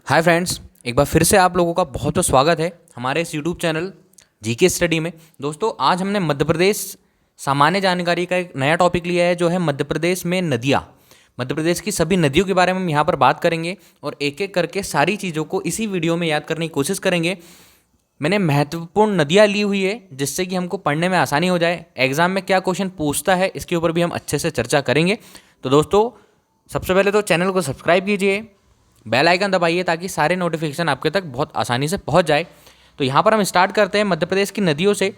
Hi friends, एक बार फिर से आप लोगों का बहुत बहुत स्वागत है हमारे इस यूट्यूब चैनल जीके स्टडी में। दोस्तों, आज हमने मध्य प्रदेश सामान्य जानकारी का एक नया टॉपिक लिया है जो है मध्य प्रदेश में नदियाँ। मध्य प्रदेश की सभी नदियों के बारे में हम यहाँ पर बात करेंगे और एक एक करके सारी चीज़ों को इसी वीडियो में याद करने की कोशिश करेंगे। मैंने महत्वपूर्ण नदियाँ ली हुई है जिससे कि हमको पढ़ने में आसानी हो जाए, एग्जाम में क्या क्वेश्चन पूछता है इसके ऊपर भी हम अच्छे से चर्चा करेंगे। तो दोस्तों, सबसे पहले तो चैनल को सब्सक्राइब कीजिए, बेल आइकन दबाइए ताकि सारे नोटिफिकेशन आपके तक बहुत आसानी से पहुंच जाए। तो यहाँ पर हम स्टार्ट करते हैं मध्य प्रदेश की नदियों से।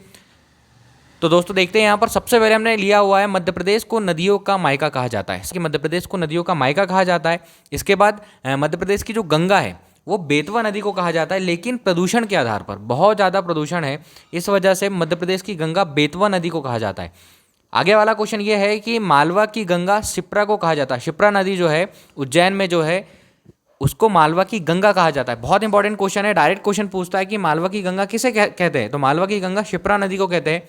तो दोस्तों देखते हैं, यहाँ पर सबसे पहले हमने लिया हुआ है मध्य प्रदेश को नदियों का मायका कहा जाता है। कि मध्य प्रदेश को नदियों का मायका कहा जाता है। इसके बाद मध्य प्रदेश की जो गंगा है वो बेतवा नदी को कहा जाता है, लेकिन प्रदूषण के आधार पर बहुत ज़्यादा प्रदूषण है, इस वजह से मध्य प्रदेश की गंगा बेतवा नदी को कहा जाता है। आगे वाला क्वेश्चन ये है कि मालवा की गंगा शिप्रा को कहा जाता है। शिप्रा नदी जो है उज्जैन में जो है उसको मालवा की गंगा कहा जाता है। बहुत इंपॉर्टेंट क्वेश्चन है, डायरेक्ट क्वेश्चन पूछता है कि मालवा की गंगा किसे कहते हैं, तो मालवा की गंगा शिप्रा नदी को कहते हैं।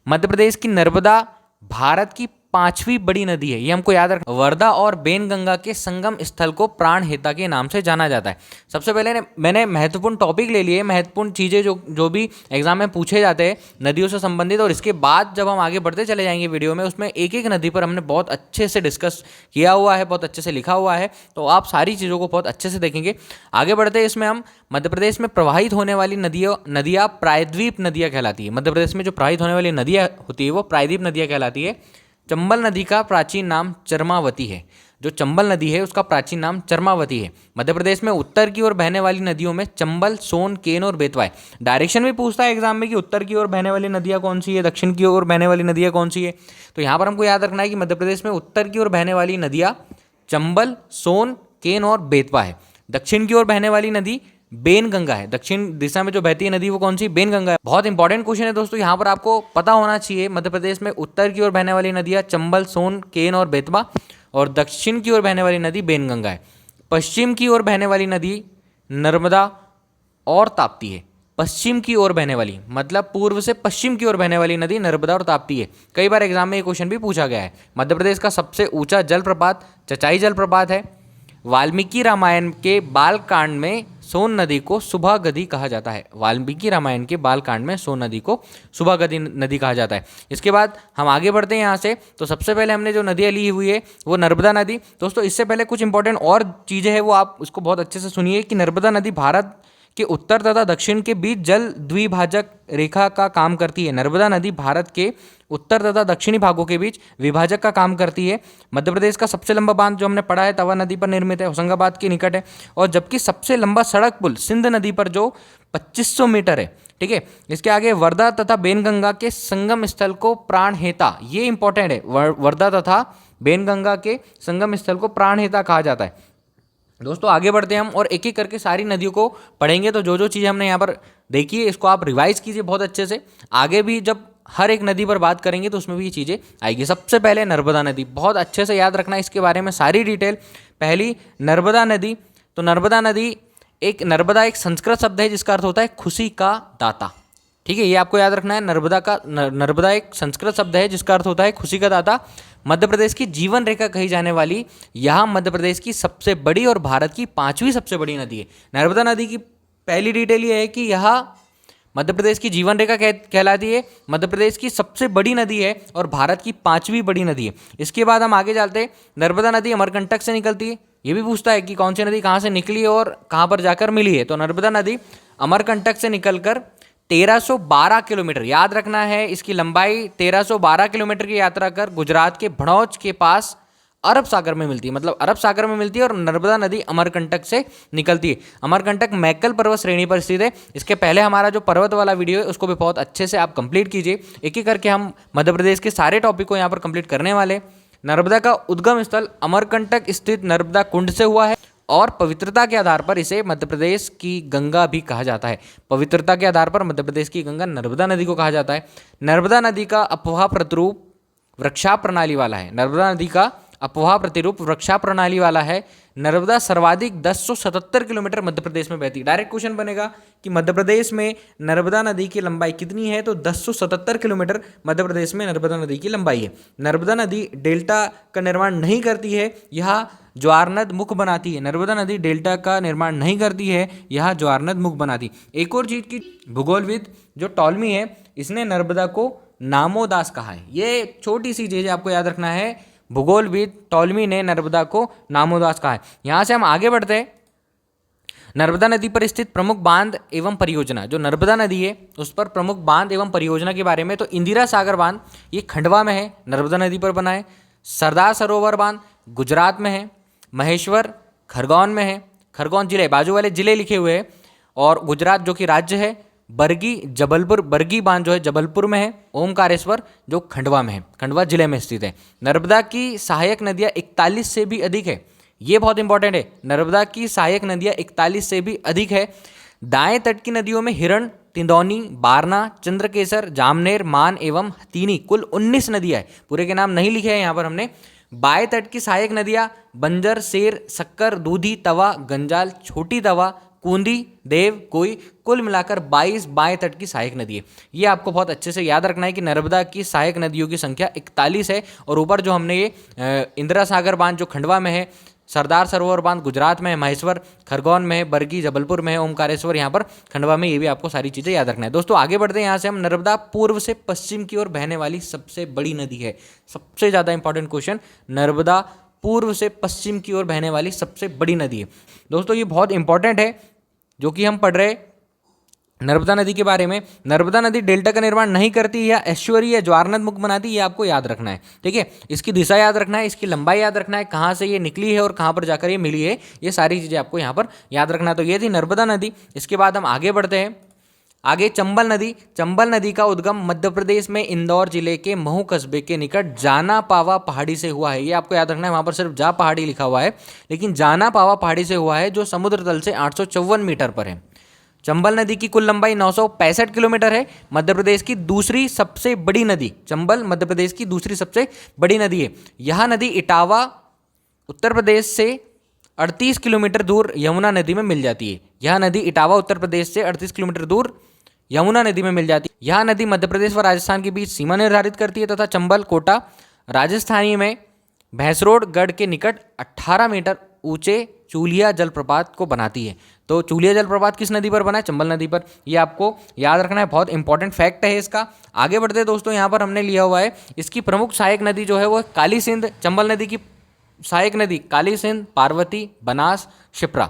मध्य प्रदेश की नर्मदा भारत की 5वीं बड़ी नदी है, ये हमको याद रखना। वर्धा और बेन गंगा के संगम स्थल को प्राणहिता के नाम से जाना जाता है। सबसे पहले मैंने महत्वपूर्ण टॉपिक ले लिए, महत्वपूर्ण चीज़ें जो भी एग्जाम में पूछे जाते हैं नदियों से संबंधित, और इसके बाद जब हम आगे बढ़ते चले जाएंगे वीडियो में, उसमें एक एक नदी पर हमने बहुत अच्छे से डिस्कस किया हुआ है, बहुत अच्छे से लिखा हुआ है, तो आप सारी चीज़ों को बहुत अच्छे से देखेंगे। आगे बढ़ते हैं, इसमें हम मध्य प्रदेश में प्रवाहित होने वाली नदियाँ प्रायद्वीप नदियाँ कहलाती है। मध्य प्रदेश में जो प्रवाहित होने वाली नदियाँ होती है वो प्रायद्वीप नदियाँ कहलाती है। चंबल नदी का प्राचीन नाम चरमावती है। जो चंबल नदी है उसका प्राचीन नाम चरमावती है। मध्य प्रदेश में उत्तर की ओर बहने वाली नदियों में चंबल, सोन, केन और बेतवा है। डायरेक्शन भी पूछता है एग्जाम में कि उत्तर की ओर बहने वाली नदियाँ कौन सी है, दक्षिण की ओर बहने वाली नदियाँ कौन सी है। तो यहाँ पर हमको याद रखना है कि मध्य प्रदेश में उत्तर की ओर बहने वाली नदियाँ चंबल, सोन, केन और बेतवा है। दक्षिण की ओर बहने वाली नदी बेन गंगा है। दक्षिण दिशा में जो बहती है नदी वो कौन सी, बेन गंगा है। बहुत इंपॉर्टेंट क्वेश्चन है दोस्तों, यहाँ पर आपको पता होना चाहिए मध्य प्रदेश में उत्तर की ओर बहने वाली नदियाँ चंबल, सोन, केन और बेतवा, और दक्षिण की ओर बहने वाली नदी बेन गंगा है। पश्चिम की ओर बहने वाली नदी नर्मदा और ताप्ती है। पश्चिम की ओर बहने वाली मतलब पूर्व से पश्चिम की ओर बहने वाली नदी नर्मदा और ताप्ती है। कई बार एग्जाम में ये क्वेश्चन भी पूछा गया है। मध्य प्रदेश का सबसे ऊंचा जलप्रपात चचाई जलप्रपात है। वाल्मीकि रामायण के बालकांड में सोन नदी को सुभागति कहा जाता है। वाल्मीकि रामायण के बालकांड में सोन नदी को सुभागति नदी कहा जाता है। इसके बाद हम आगे बढ़ते हैं यहाँ से। तो सबसे पहले हमने जो नदियाँ ली हुई है वो नर्मदा नदी। दोस्तों, इससे पहले कुछ इंपॉर्टेंट और चीज़ें हैं वो आप उसको बहुत अच्छे से सुनिए कि नर्मदा नदी भारत के उत्तर तथा दक्षिण के बीच जल द्विभाजक रेखा का काम करती है। नर्मदा नदी भारत के उत्तर तथा दक्षिणी भागों के बीच विभाजक का काम करती है। मध्य प्रदेश का सबसे लंबा बांध जो हमने पढ़ा है तवा नदी पर निर्मित है, होशंगाबाद के निकट है। और जबकि सबसे लंबा सड़क पुल सिंध नदी पर जो 2500 मीटर है, ठीक है। इसके आगे वर्धा तथा बेनगंगा के संगम स्थल को प्राणहिता, ये इंपॉर्टेंट है, वर्धा तथा बेनगंगा के संगम स्थल को प्राणहिता कहा जाता है। दोस्तों आगे बढ़ते हैं हम और एक एक करके सारी नदियों को पढ़ेंगे। तो जो जो चीज़ें हमने यहाँ पर देखी है इसको आप रिवाइज कीजिए बहुत अच्छे से। आगे भी जब हर एक नदी पर बात करेंगे तो उसमें भी ये चीज़ें आएगी। सबसे पहले नर्मदा नदी, बहुत अच्छे से याद रखना इसके बारे में सारी डिटेल। पहली नर्मदा नदी, तो नर्मदा नदी नर्मदा एक संस्कृत शब्द है जिसका अर्थ होता है खुशी का दाता, ठीक है, ये आपको याद रखना है। नर्मदा एक संस्कृत शब्द है जिसका अर्थ होता है खुशी का दाता। मध्य प्रदेश की जीवन रेखा कही जाने वाली यह मध्य प्रदेश की सबसे बड़ी और भारत की 5वीं सबसे बड़ी नदी है। नर्मदा नदी की पहली डिटेल ये है कि यह मध्य प्रदेश की जीवन रेखा कहलाती है, मध्य प्रदेश की सबसे बड़ी नदी है और भारत की 5वीं बड़ी नदी है। इसके बाद हम आगे चलते हैं। नर्मदा नदी अमरकंटक से निकलती है। ये भी पूछता है कि कौन सी नदी कहाँ से निकली है और कहाँ पर जाकर मिली है, तो नर्मदा नदी अमरकंटक से निकलकर 1312 किलोमीटर, याद रखना है इसकी लंबाई 1312 किलोमीटर की यात्रा कर गुजरात के भड़ौच के पास अरब सागर में मिलती है, मतलब अरब सागर में मिलती है। और नर्मदा नदी अमरकंटक से निकलती है। अमरकंटक मैकल पर्वत श्रेणी पर स्थित है। इसके पहले हमारा जो पर्वत वाला वीडियो है उसको भी बहुत अच्छे से आप कंप्लीट कीजिए। एक एक करके हम मध्य प्रदेश के सारे टॉपिक को यहाँ पर कंप्लीट करने वाले। नर्मदा का उद्गम स्थल अमरकंटक स्थित नर्मदा कुंड से हुआ है और पवित्रता के आधार पर इसे मध्य प्रदेश की गंगा भी कहा जाता है। पवित्रता के आधार पर मध्य प्रदेश की गंगा नर्मदा नदी को कहा जाता है। नर्मदा नदी का अपवाह प्रतिरूप वृक्षा प्रणाली वाला है। नर्मदा नदी का अपवाह प्रतिरूप वृक्षा प्रणाली वाला है। नर्मदा सर्वाधिक 1077 किलोमीटर मध्य प्रदेश में बहती है। डायरेक्ट क्वेश्चन बनेगा कि मध्य प्रदेश में नर्मदा नदी की लंबाई कितनी है, तो 1077 किलोमीटर मध्य प्रदेश में नर्मदा नदी की लंबाई है। नर्मदा नदी डेल्टा का निर्माण नहीं करती है, यह ज्वारनद मुख बनाती है। नर्मदा नदी डेल्टा का निर्माण नहीं करती है, यह ज्वारनद मुख बनाती। एक और चीज की भूगोलविद जो टॉलमी है, इसने नर्मदा को नामोदास कहा है। ये छोटी सी चीज आपको याद रखना है, भूगोलविद टॉलमी ने नर्मदा को नामोदास कहा है। यहां से हम आगे बढ़ते हैं। नर्मदा नदी पर स्थित प्रमुख बांध एवं परियोजना, जो नर्मदा नदी है उस पर प्रमुख बांध एवं परियोजना के बारे में, तो इंदिरा सागर बांध ये खंडवा में है, नर्मदा नदी पर बना है। सरदार सरोवर बांध गुजरात में है। महेश्वर खरगोन में है, खरगोन जिले, बाजू वाले जिले लिखे हुए हैं, और गुजरात जो कि राज्य है। बरगी जबलपुर, बरगी बांध जो है जबलपुर में है। ओमकारेश्वर जो खंडवा में है, खंडवा जिले में स्थित है। नर्मदा की सहायक नदियाँ 41 से भी अधिक है, ये बहुत इंपॉर्टेंट है। नर्मदा की सहायक नदियाँ 41 से भी अधिक है। दाएं तट की नदियों में हिरण, तिंदौनी, बारना, चंद्रकेसर, जामनेर, मान एवं हथीनी, कुल 19 नदियाँ है। पूरे के नाम नहीं लिखे हैं यहाँ पर हमने। बाएं तट की सहायक नदियाँ बंजर, शेर, शक्कर, दूधी, तवा, गंजाल, छोटी तवा, कूंदी, देव, कोई, कुल मिलाकर 22 बाएं तट की सहायक नदी है। ये आपको बहुत अच्छे से याद रखना है कि नर्मदा की सहायक नदियों की संख्या 41 है। और ऊपर जो हमने ये इंदिरा सागर बांध जो खंडवा में है, सरदार सरोवर बांध गुजरात में है, महेश्वर खरगोन में है, बरगी जबलपुर में है, ओमकारेश्वर यहाँ पर खंडवा में, ये भी आपको सारी चीज़ें याद रखना है। दोस्तों आगे बढ़ते हैं। यहाँ से हम, नर्मदा पूर्व से पश्चिम की ओर बहने वाली सबसे बड़ी नदी है। सबसे ज़्यादा इंपॉर्टेंट क्वेश्चन, नर्मदा पूर्व से पश्चिम की ओर बहने वाली सबसे बड़ी नदी है। दोस्तों ये बहुत इंपॉर्टेंट है जो कि हम पढ़ रहे नर्मदा नदी के बारे में। नर्मदा नदी डेल्टा का निर्माण नहीं करती या एस्चुअरी या ज्वारनद मुख बनाती, ये आपको याद रखना है। ठीक है, इसकी दिशा याद रखना है, इसकी लंबाई याद रखना है, कहाँ से ये निकली है और कहाँ पर जाकर ये मिली है, ये सारी चीज़ें आपको यहाँ पर याद रखना है। तो ये थी नर्मदा नदी। इसके बाद हम आगे बढ़ते हैं। आगे चंबल नदी। चंबल नदी का उद्गम मध्य प्रदेश में इंदौर जिले के महू कस्बे के निकट जाना पावा पहाड़ी से हुआ है। ये आपको याद रखना है, वहाँ पर सिर्फ जा पहाड़ी लिखा हुआ है, लेकिन जाना पावा पहाड़ी से हुआ है, जो समुद्र तल से 854 मीटर पर है। चंबल नदी की कुल लंबाई 965 किलोमीटर है। मध्य प्रदेश की दूसरी सबसे बड़ी नदी, चंबल मध्य प्रदेश की दूसरी सबसे बड़ी नदी है। यह नदी इटावा उत्तर प्रदेश से 38 किलोमीटर दूर यमुना नदी में मिल जाती है। यह नदी इटावा उत्तर प्रदेश से 38 किलोमीटर दूर यमुना नदी में मिल जाती है। यह नदी मध्य प्रदेश व राजस्थान के बीच सीमा निर्धारित करती है तथा चंबल कोटा राजस्थानी में भैंसरोड गढ़ के निकट 18 मीटर ऊंचे चूलिया जलप्रपात को बनाती है। तो चूलिया जलप्रपात किस नदी पर बना है? चंबल नदी पर। ये आपको याद रखना है, बहुत इंपॉर्टेंट फैक्ट है इसका। आगे बढ़ते हैं दोस्तों, यहाँ पर हमने लिया हुआ है इसकी प्रमुख सहायक नदी जो है वो काली सिंध। चंबल नदी की सहायक नदी काली सिंध, पार्वती, बनास, शिप्रा।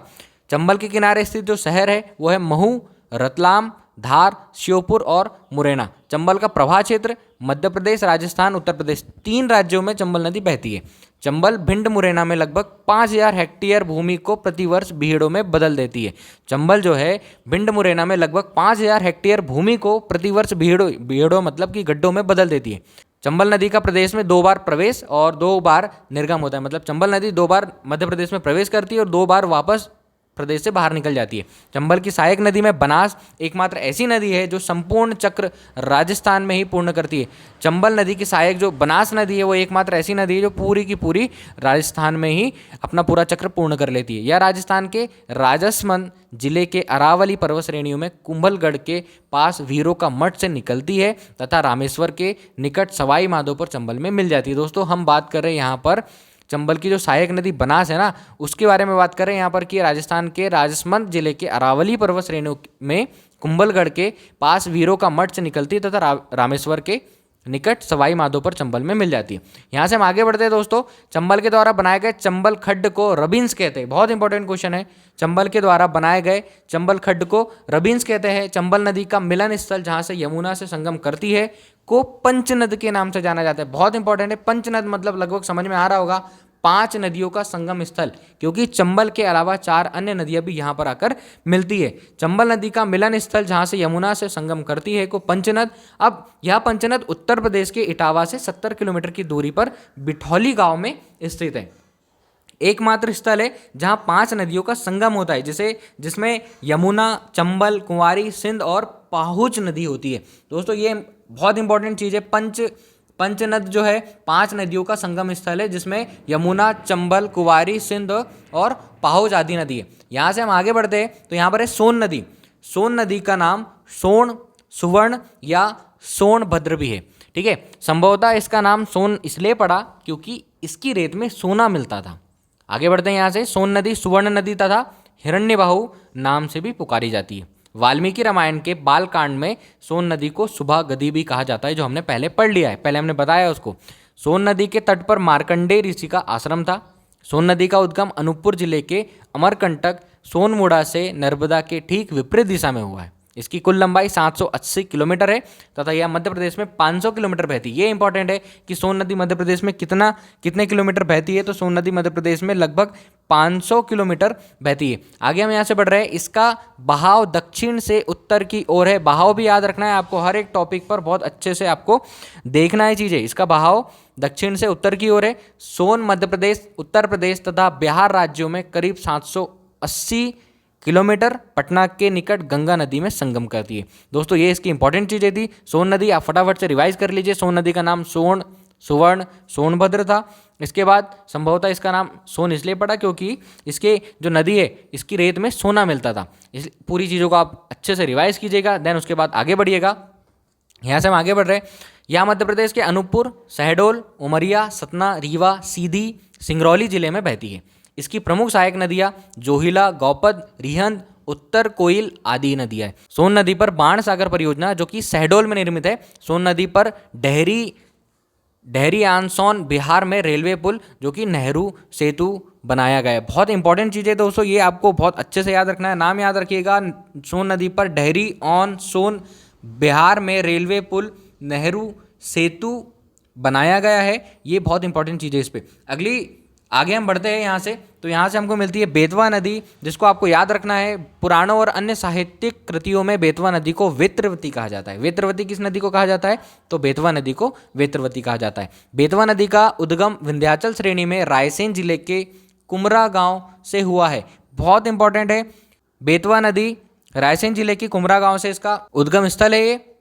चंबल के किनारे स्थित जो शहर है वो है महू, रतलाम, धार, श्योपुर और मुरैना। चंबल का प्रवाह क्षेत्र मध्य प्रदेश, राजस्थान, उत्तर प्रदेश, 3 राज्यों में चंबल नदी बहती है। चंबल भिंड मुरैना में लगभग 5000 हेक्टेयर भूमि को प्रतिवर्ष बीहड़ों में बदल देती है। चंबल जो है भिंड मुरैना में लगभग 5000 हेक्टेयर भूमि को प्रतिवर्ष बीहड़ों मतलब कि गड्ढों में बदल देती है। चंबल नदी का प्रदेश में 2 बार प्रवेश और 2 बार निर्गम होता है। मतलब चंबल नदी 2 बार मध्य प्रदेश में प्रवेश करती है और 2 बार वापस प्रदेश से बाहर निकल जाती है। चंबल की सहायक नदी में बनास एकमात्र ऐसी नदी है जो संपूर्ण चक्र राजस्थान में ही पूर्ण करती है। चंबल नदी की सहायक जो बनास नदी है वो एकमात्र ऐसी नदी है जो पूरी की पूरी राजस्थान में ही अपना पूरा चक्र पूर्ण कर लेती है। यह राजस्थान के राजसमंद जिले के अरावली पर्वत श्रेणियों में कुंभलगढ़ के पास वीरों का मठ से निकलती है तथा रामेश्वर के निकट सवाई माधोपुर चंबल में मिल जाती है। दोस्तों हम बात कर रहे हैं यहाँ पर चंबल की जो सहायक नदी बनास है ना, उसके बारे में बात करें यहाँ पर कि राजस्थान के राजसमंद जिले के अरावली पर्वत श्रेणियों में कुंभलगढ़ के पास वीरों का मठ से निकलती है तथा रामेश्वर के निकट सवाई माधोपुर चंबल में मिल जाती है। यहाँ से हम आगे बढ़ते हैं दोस्तों। चंबल के द्वारा बनाए गए चंबल खड्ड को रबिन्स कहते हैं। बहुत इंपॉर्टेंट क्वेश्चन है। चंबल के द्वारा बनाए गए चंबल खड्ड को रबिन्स कहते हैं। चंबल नदी का मिलन स्थल जहाँ से यमुना से संगम करती है को पंचनद के नाम से जाना जाता है। बहुत इंपॉर्टेंट है। पंचनद मतलब लगभग समझ में आ रहा होगा 5 नदियों का संगम स्थल, क्योंकि चंबल के अलावा 4 अन्य नदियां भी यहाँ पर आकर मिलती है। चंबल नदी का मिलन स्थल जहाँ से यमुना से संगम करती है को पंचनद। अब यह पंचनद उत्तर प्रदेश के इटावा से 70 किलोमीटर की दूरी पर बिठौली गांव में स्थित है। एकमात्र स्थल है जहाँ 5 नदियों का संगम होता है, जिसमें यमुना, चंबल, कुंवारी, सिंध और पाहुच नदी होती है। दोस्तों ये बहुत इंपॉर्टेंट चीज़ है। पंचनद जो है 5 नदियों का संगम स्थल है, जिसमें यमुना, चंबल, कुंवारी, सिंध और पाहुच आदि नदी है। यहाँ से हम आगे बढ़ते हैं तो यहाँ पर है सोन नदी। सोन नदी का नाम सोन, सुवर्ण या सोनभद्र भी है। ठीक है, संभवतः इसका नाम सोन इसलिए पड़ा क्योंकि इसकी रेत में सोना मिलता था। आगे बढ़ते हैं यहाँ से। सोन नदी सुवर्ण नदी तथा हिरण्यबाहु नाम से भी पुकारी जाती है। वाल्मीकि रामायण के बालकांड में सोन नदी को सुबह गदी भी कहा जाता है, जो हमने पहले पढ़ लिया है, पहले हमने बताया उसको। सोन नदी के तट पर मार्कंडेय ऋषि का आश्रम था। सोन नदी का उद्गम अनूपपुर जिले के अमरकंटक सोनमुड़ा से नर्मदा के ठीक विपरीत दिशा में हुआ है। इसकी कुल लंबाई 780 किलोमीटर है तथा यह मध्य प्रदेश में 500 किलोमीटर बहती है। ये इंपॉर्टेंट है कि सोन नदी मध्य प्रदेश में कितने किलोमीटर बहती है, तो सोन नदी मध्य प्रदेश में लगभग 500 किलोमीटर बहती है। आगे हम यहाँ से बढ़ रहे हैं। इसका बहाव दक्षिण से उत्तर की ओर है। बहाव भी याद रखना है आपको, हर एक टॉपिक पर बहुत अच्छे से आपको देखना है चीज़ें। इसका बहाव दक्षिण से उत्तर की ओर है। सोन मध्य प्रदेश, उत्तर प्रदेश तथा बिहार राज्यों में करीब 780 किलोमीटर पटना के निकट गंगा नदी में संगम करती है। दोस्तों ये इसकी इंपॉर्टेंट चीज़ें थी। सोन नदी आप फटाफट से रिवाइज कर लीजिए। सोन नदी का नाम सोन, सुवर्ण, सोनभद्र था। इसके बाद संभवतः इसका नाम सोन इसलिए पड़ा क्योंकि इसके जो नदी है इसकी रेत में सोना मिलता था। इस पूरी चीज़ों को आप अच्छे से रिवाइज कीजिएगा, देन उसके बाद आगे बढ़िएगा। यहाँ से हम आगे बढ़ रहे हैं। यहाँ मध्य प्रदेश के अनूपपुर, शहडोल, उमरिया, सतना, रीवा, सीधी, सिंगरौली जिले में बहती है। इसकी प्रमुख सहायक नदियाँ जोहिला, गौपद, रिहंद, उत्तर कोइल आदि नदियाँ हैं। सोन नदी पर बाण सागर परियोजना जो कि शहडोल में निर्मित है। सोन नदी पर डेहरी आनसोन बिहार में रेलवे पुल जो कि नेहरू सेतु बनाया गया है। बहुत इंपॉर्टेंट चीज़ें दोस्तों, ये आपको बहुत अच्छे से याद रखना है। नाम याद रखिएगा, सोन नदी पर डेहरी ऑन सोन बिहार में रेलवे पुल नेहरू सेतु बनाया गया है। ये बहुत इंपॉर्टेंट चीज़ है इस पर। अगली आगे हम बढ़ते हैं यहाँ से, तो यहाँ से हमको मिलती है बेतवा नदी, जिसको आपको याद रखना है। पुराणों और अन्य साहित्यिक कृतियों में बेतवा नदी को वेत्रवती कहा जाता है। वेत्रवती किस नदी को कहा जाता है, तो बेतवा नदी को वेत्रवती कहा जाता है। बेतवा नदी का उद्गम विंध्याचल श्रेणी में रायसेन जिले के कुमरा गांव से हुआ है। बहुत इंपॉर्टेंट है, बेतवा नदी रायसेन जिले की कुमरा गांव से इसका उद्गम स्थल है।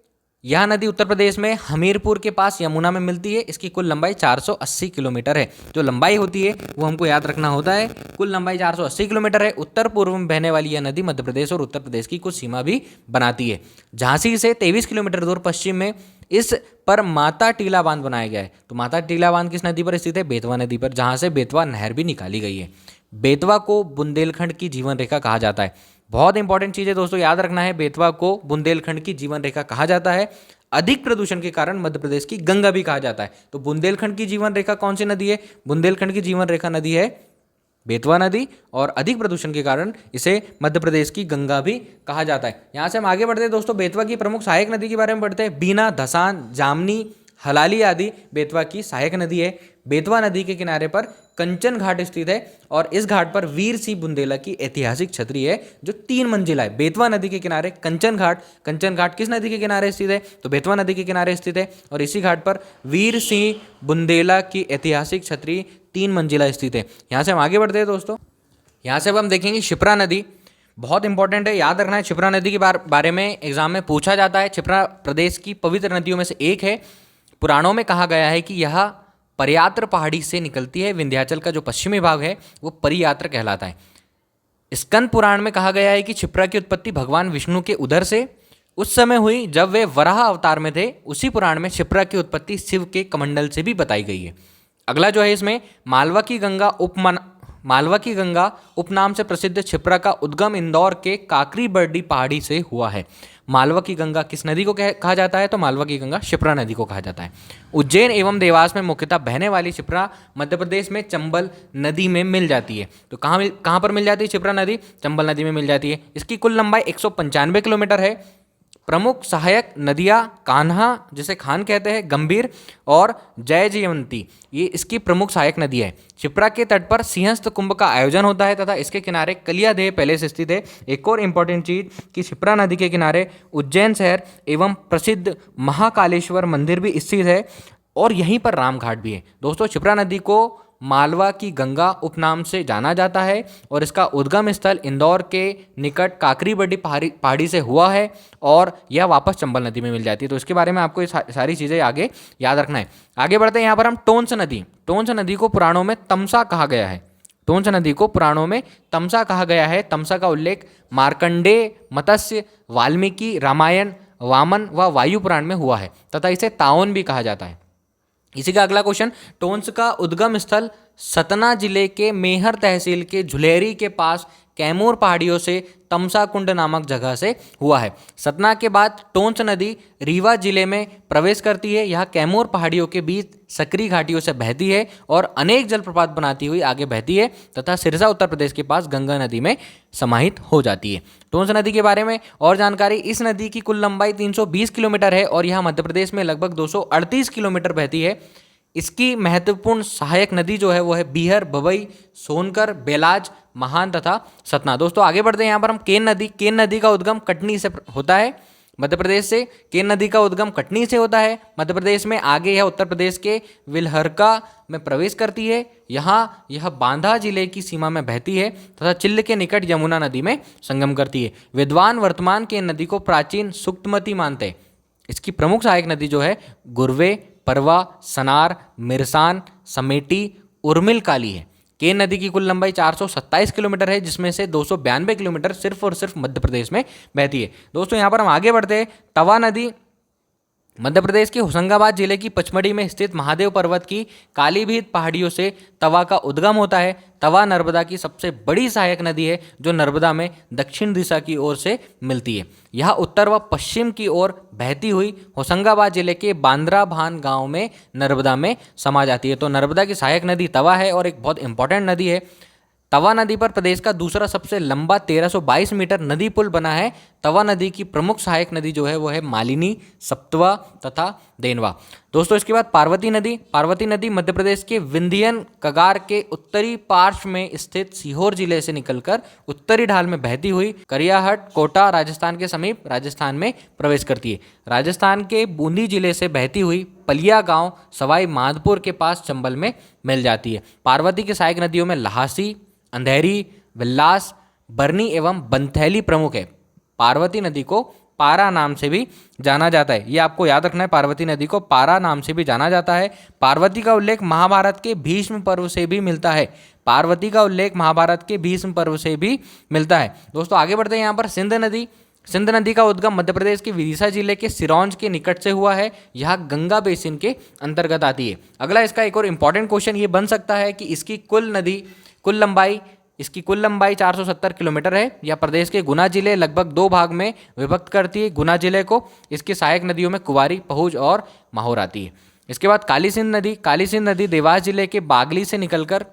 यह नदी उत्तर प्रदेश में हमीरपुर के पास यमुना में मिलती है। इसकी कुल लंबाई 480 किलोमीटर है। जो लंबाई होती है वो हमको याद रखना होता है। कुल लंबाई 480 किलोमीटर है। उत्तर पूर्व में बहने वाली यह नदी मध्य प्रदेश और उत्तर प्रदेश की कुछ सीमा भी बनाती है। झांसी से 23 किलोमीटर दूर पश्चिम में इस पर माता टीला बांध बनाया गया है। तो माता टीला बांध किस नदी पर स्थित है, बेतवा नदी पर, जहाँ से बेतवा नहर भी निकाली गई है। बेतवा को बुंदेलखंड की जीवन रेखा कहा जाता है। बहुत इंपॉर्टेंट चीज़ है दोस्तों, याद रखना है, बेतवा को बुंदेलखंड की जीवन रेखा कहा जाता है। अधिक प्रदूषण के कारण मध्य प्रदेश की गंगा भी कहा जाता है। तो बुंदेलखंड की जीवन रेखा कौन सी नदी है, बुंदेलखंड की जीवन रेखा नदी है बेतवा नदी, और अधिक प्रदूषण के कारण इसे मध्य प्रदेश की गंगा भी कहा जाता है। यहाँ से हम आगे बढ़ते हैं दोस्तों, बेतवा की प्रमुख सहायक नदी के बारे में पढ़ते हैं। बीना, धसान, जामनी, हलाली आदि बेतवा की सहायक नदी है। बेतवा नदी के किनारे पर कंचन घाट स्थित है और इस घाट पर वीर सिंह बुंदेला की ऐतिहासिक छतरी है जो 3 मंजिला है। बेतवा नदी के किनारे कंचन घाट किस नदी के किनारे स्थित है, तो बेतवा नदी के किनारे स्थित है। और इसी घाट पर वीर सिंह बुंदेला की ऐतिहासिक छतरी 3 मंजिला स्थित है। यहाँ से हम आगे बढ़ते हैं दोस्तों। यहाँ से अब हम देखेंगे क्षिप्रा नदी। बहुत इंपॉर्टेंट है, याद रखना है। क्षिप्रा नदी के बारे में एग्जाम में पूछा जाता है। क्षिप्रा प्रदेश की पवित्र नदियों में से एक है। पुराणों में कहा गया है कि यह परियात्र पहाड़ी से निकलती है। विंध्याचल का जो पश्चिमी भाग है वो परियात्र कहलाता है। स्कंद पुराण में कहा गया है कि क्षिप्रा की उत्पत्ति भगवान विष्णु के उदर से उस समय हुई जब वे वराह अवतार में थे। उसी पुराण में क्षिप्रा की उत्पत्ति शिव के कमंडल से भी बताई गई है। अगला जो है इसमें मालवा की गंगा उपनाम से प्रसिद्ध क्षिप्रा का उद्गम इंदौर के काकरी बर्डी पहाड़ी से हुआ है। मालवा की गंगा किस नदी को कहा जाता है, तो मालवा की गंगा क्षिप्रा नदी को कहा जाता है। उज्जैन एवं देवास में मुख्यतः बहने वाली क्षिप्रा मध्य प्रदेश में चंबल नदी में मिल जाती है। तो कहाँ पर मिल जाती है क्षिप्रा नदी, चंबल नदी में मिल जाती है। इसकी कुल लंबाई 195 किलोमीटर है। प्रमुख सहायक नदियाँ कान्हा, जिसे खान कहते हैं, गंभीर और जयजयवंती, ये इसकी प्रमुख सहायक नदी है। क्षिप्रा के तट पर सिंहस्थ कुंभ का आयोजन होता है तथा इसके किनारे कलियादेह पैलेस स्थित है। एक और इम्पॉर्टेंट चीज़ कि क्षिप्रा नदी के किनारे उज्जैन शहर एवं प्रसिद्ध महाकालेश्वर मंदिर भी स्थित है और यहीं पर रामघाट भी है। दोस्तों क्षिप्रा नदी को मालवा की गंगा उपनाम से जाना जाता है और इसका उद्गम स्थल इंदौर के निकट काकरी बर्डी पहाड़ी से हुआ है और यह वापस चंबल नदी में मिल जाती है। तो इसके बारे में आपको ये सारी चीज़ें आगे याद रखना है। आगे बढ़ते हैं। यहाँ पर हम टोंस नदी को पुराणों में तमसा कहा गया है। टोंस नदी को पुराणों में तमसा कहा गया है। तमसा का उल्लेख मार्कंडेय, मत्स्य, वाल्मीकि रामायण, वामन व वायु पुराण में हुआ है तथा इसे ताओन भी कहा जाता है। इसी का अगला क्वेश्चन, टोंस का उद्गम स्थल सतना जिले के मेहर तहसील के झुलेरी के पास कैमूर पहाड़ियों से तमसा कुंड नामक जगह से हुआ है। सतना के बाद टोंच नदी रीवा जिले में प्रवेश करती है। यह कैमूर पहाड़ियों के बीच सकरी घाटियों से बहती है और अनेक जलप्रपात बनाती हुई आगे बहती है तथा सिरसा उत्तर प्रदेश के पास गंगा नदी में समाहित हो जाती है। टोंच नदी के बारे में और जानकारी, इस नदी की कुल लंबाई 320 किलोमीटर है और यह मध्य प्रदेश में लगभग 238 किलोमीटर बहती है। इसकी महत्वपूर्ण सहायक नदी जो है वो है बीहर, बबई, सोनकर, बेलाज, महान तथा सतना। दोस्तों आगे बढ़ते हैं। यहाँ पर हम केन नदी का उद्गम कटनी से होता है मध्य प्रदेश से। केन नदी का उद्गम कटनी से होता है मध्य प्रदेश में। आगे यह उत्तर प्रदेश के विलहरका में प्रवेश करती है। यहाँ यह बांदा जिले की सीमा में बहती है तथा चिल्ल के निकट यमुना नदी में संगम करती है। विद्वान वर्तमान केन नदी को प्राचीन सुक्तमती मानते हैं। इसकी प्रमुख सहायक नदी जो है गुरवे, परवा, सनार, मिरसान, समेटी, उर्मिल काली है। केन नदी की कुल लंबाई 427 किलोमीटर है, जिसमें से 292 किलोमीटर सिर्फ और सिर्फ मध्य प्रदेश में बहती है। दोस्तों यहाँ पर हम आगे बढ़ते हैं। तवा नदी मध्य प्रदेश के होशंगाबाद जिले की पचमढ़ी में स्थित महादेव पर्वत की कालीभीत पहाड़ियों से तवा का उद्गम होता है। तवा नर्मदा की सबसे बड़ी सहायक नदी है जो नर्मदा में दक्षिण दिशा की ओर से मिलती है। यह उत्तर व पश्चिम की ओर बहती हुई होशंगाबाद जिले के बांद्रा भान गांव में नर्मदा में समा जाती है। तो नर्मदा की सहायक नदी तवा है और एक बहुत इंपॉर्टेंट नदी है। तवा नदी पर प्रदेश का दूसरा सबसे लंबा 1322 मीटर नदी पुल बना है। तवा नदी की प्रमुख सहायक नदी जो है वो है मालिनी, सप्तवा तथा देनवा। दोस्तों इसके बाद पार्वती नदी मध्य प्रदेश के विंध्यन कगार के उत्तरी पार्श्व में स्थित सीहोर जिले से निकलकर उत्तरी ढाल में बहती हुई करियाहट, कोटा, राजस्थान के समीप राजस्थान में प्रवेश करती है। राजस्थान के बूंदी जिले से बहती हुई पलिया गांव सवाई माधोपुर के पास चंबल में मिल जाती है। पार्वती की सहायक नदियों में लहासी, अंधेरी, विल्लास, बरनी एवं बंथैली प्रमुख है। पार्वती नदी को पारा नाम से भी जाना जाता है। ये आपको याद रखना है, पार्वती नदी को पारा नाम से भी जाना जाता है। पार्वती का उल्लेख महाभारत के भीष्म पर्व से भी मिलता है। पार्वती का उल्लेख महाभारत के भीष्म पर्व से भी मिलता है। दोस्तों आगे बढ़ते हैं। यहाँ पर सिंध नदी का उद्गम मध्य प्रदेश के विदिशा जिले के सिरौंज के निकट से हुआ है। यह गंगा बेसिन के अंतर्गत आती है। अगला इसका एक और इंपॉर्टेंट क्वेश्चन ये बन सकता है कि इसकी कुल लंबाई 470 किलोमीटर है। यह प्रदेश के गुना जिले लगभग 2 भाग में विभक्त करती है। गुना जिले को इसकी सहायक नदियों में कुवारी, पहुज और माहौर आती है। इसके बाद काली सिंध नदी देवास जिले के बागली से निकलकर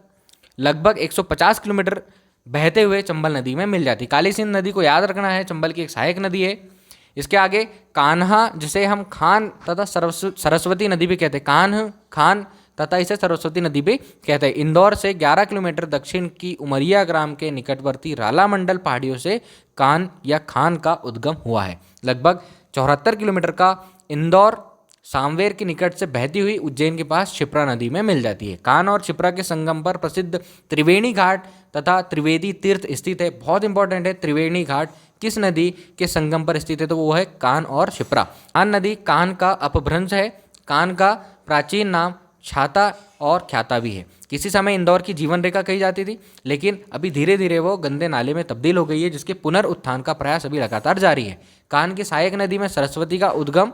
लगभग 150 किलोमीटर बहते हुए चंबल नदी में मिल जाती है। काली सिंध नदी को याद रखना है, चंबल की एक सहायक नदी है। इसके आगे कान्हा, जिसे हम खान तथा सरस्वती नदी भी कहते हैं, खान तथा इसे सरस्वती नदी भी कहते हैं। इंदौर से 11 किलोमीटर दक्षिण की उमरिया ग्राम के निकटवर्ती राला मंडल पहाड़ियों से कान या खान का उद्गम हुआ है। लगभग 74 किलोमीटर का इंदौर सामवेर के निकट से बहती हुई उज्जैन के पास क्षिप्रा नदी में मिल जाती है। कान और क्षिप्रा के संगम पर प्रसिद्ध त्रिवेणी घाट तथा त्रिवेदी तीर्थ स्थित है। बहुत इंपॉर्टेंट है, त्रिवेणी घाट किस नदी के संगम पर स्थित है, तो वो है कान और क्षिप्रा। कान नदी कान का अपभ्रंश है। कान का प्राचीन नाम छाता और ख्याता भी है। किसी समय इंदौर की जीवन रेखा कही जाती थी, लेकिन अभी धीरे धीरे वो गंदे नाले में तब्दील हो गई है, जिसके पुनरुत्थान का प्रयास अभी लगातार जारी है। कान की सहायक नदी में सरस्वती का उद्गम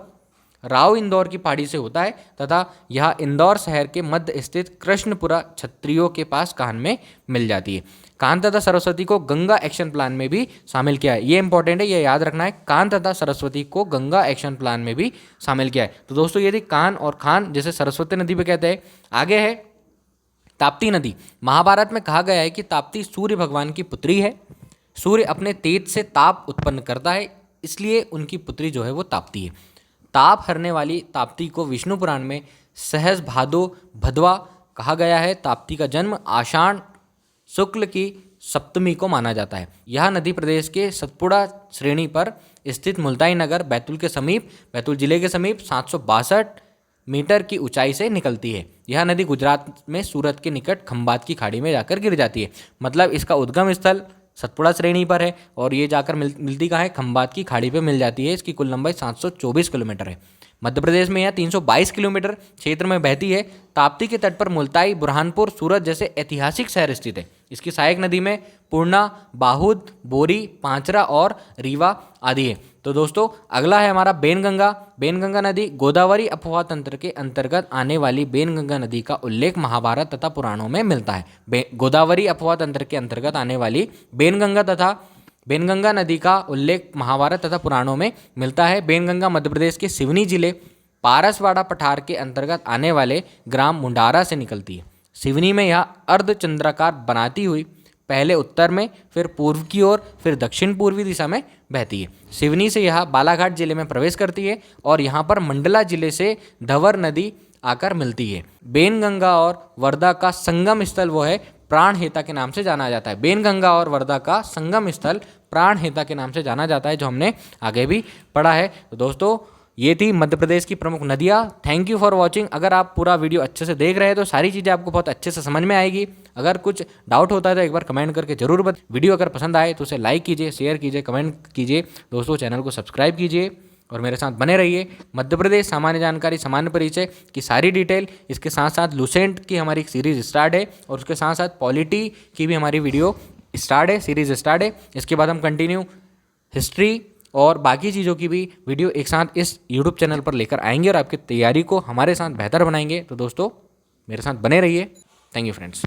राव इंदौर की पहाड़ी से होता है तथा यह इंदौर शहर के मध्य स्थित कृष्णपुरा क्षत्रियों के पास कान में मिल जाती है। कान तथा सरस्वती को गंगा एक्शन प्लान में भी शामिल किया है। ये इंपॉर्टेंट है, ये याद रखना है, कान तथा सरस्वती को गंगा एक्शन प्लान में भी शामिल किया है। तो दोस्तों ये थी कान और खान, जिसे सरस्वती नदी भी कहते हैं। आगे है ताप्ती नदी। महाभारत में कहा गया है कि ताप्ती सूर्य भगवान की पुत्री है। सूर्य अपने तेज से ताप उत्पन्न करता है, इसलिए उनकी पुत्री जो है वो ताप्ती है। ताप हरने वाली ताप्ती को विष्णु पुराण में सहज भादो भदवा कहा गया है। ताप्ती का जन्म आषाढ़ शुक्ल की सप्तमी को माना जाता है। यह नदी प्रदेश के सतपुड़ा श्रेणी पर स्थित मुल्ताई नगर बैतूल जिले के समीप 762 मीटर की ऊंचाई से निकलती है। यह नदी गुजरात में सूरत के निकट खंबात की खाड़ी में जाकर गिर जाती है। मतलब इसका उद्गम स्थल सतपुड़ा श्रेणी पर है और ये जाकर मिलती कहाँ है, खंबात की खाड़ी पे मिल जाती है। इसकी कुल लंबाई 724 किलोमीटर है। मध्य प्रदेश में यह 322 किलोमीटर क्षेत्र में बहती है। ताप्ती के तट पर मुल्ताई, बुरहानपुर, सूरत जैसे ऐतिहासिक शहर स्थित है। इसकी सहायक नदी में पूर्णा, बाहुद, बोरी, पांचरा और रीवा आदि है। तो दोस्तों अगला है हमारा बेनगंगा। बेनगंगा नदी गोदावरी अपवाह तंत्र के अंतर्गत आने वाली बेनगंगा नदी का उल्लेख महाभारत तथा पुराणों में मिलता है। गोदावरी अपवाह तंत्र के अंतर्गत आने वाली बेनगंगा नदी का उल्लेख महाभारत तथा पुराणों में मिलता है। बेनगंगा मध्य प्रदेश के सिवनी जिले पारसवाड़ा पठार के अंतर्गत आने वाले ग्राम मुंडारा से निकलती है। सिवनी में यह अर्धचंद्राकार बनाती हुई पहले उत्तर में, फिर पूर्व की ओर, फिर दक्षिण पूर्वी दिशा में बहती है। सिवनी से यह बालाघाट जिले में प्रवेश करती है और यहाँ पर मंडला जिले से धवर नदी आकर मिलती है। बेनगंगा और वर्धा का संगम स्थल वो है प्राणहिता के नाम से जाना जाता है। बेनगंगा और वर्धा का संगम स्थल प्राणहिता के नाम से जाना जाता है, जो हमने आगे भी पढ़ा है। तो दोस्तों ये थी मध्य प्रदेश की प्रमुख नदियाँ। Thank you for watching. अगर आप पूरा वीडियो अच्छे से देख रहे हैं तो सारी चीज़ें आपको बहुत अच्छे से समझ में आएगी। अगर कुछ डाउट होता है तो एक बार कमेंट करके जरूर बता। वीडियो अगर पसंद आए तो उसे लाइक कीजिए, शेयर कीजिए, कमेंट कीजिए। दोस्तों चैनल को सब्सक्राइब कीजिए और मेरे साथ बने रहिए। मध्य प्रदेश सामान्य जानकारी, सामान्य परिचय की सारी डिटेल, इसके साथ साथ लुसेंट की हमारी एक सीरीज स्टार्ट है और उसके साथ साथ पॉलिटी की भी हमारी वीडियो स्टार्ट है, सीरीज स्टार्ट है। इसके बाद हम कंटिन्यू हिस्ट्री और बाकी चीज़ों की भी वीडियो एक साथ इस यूट्यूब चैनल पर लेकर आएंगे और आपकी तैयारी को हमारे साथ बेहतर बनाएंगे। तो दोस्तों मेरे साथ बने रहिए। Thank you friends.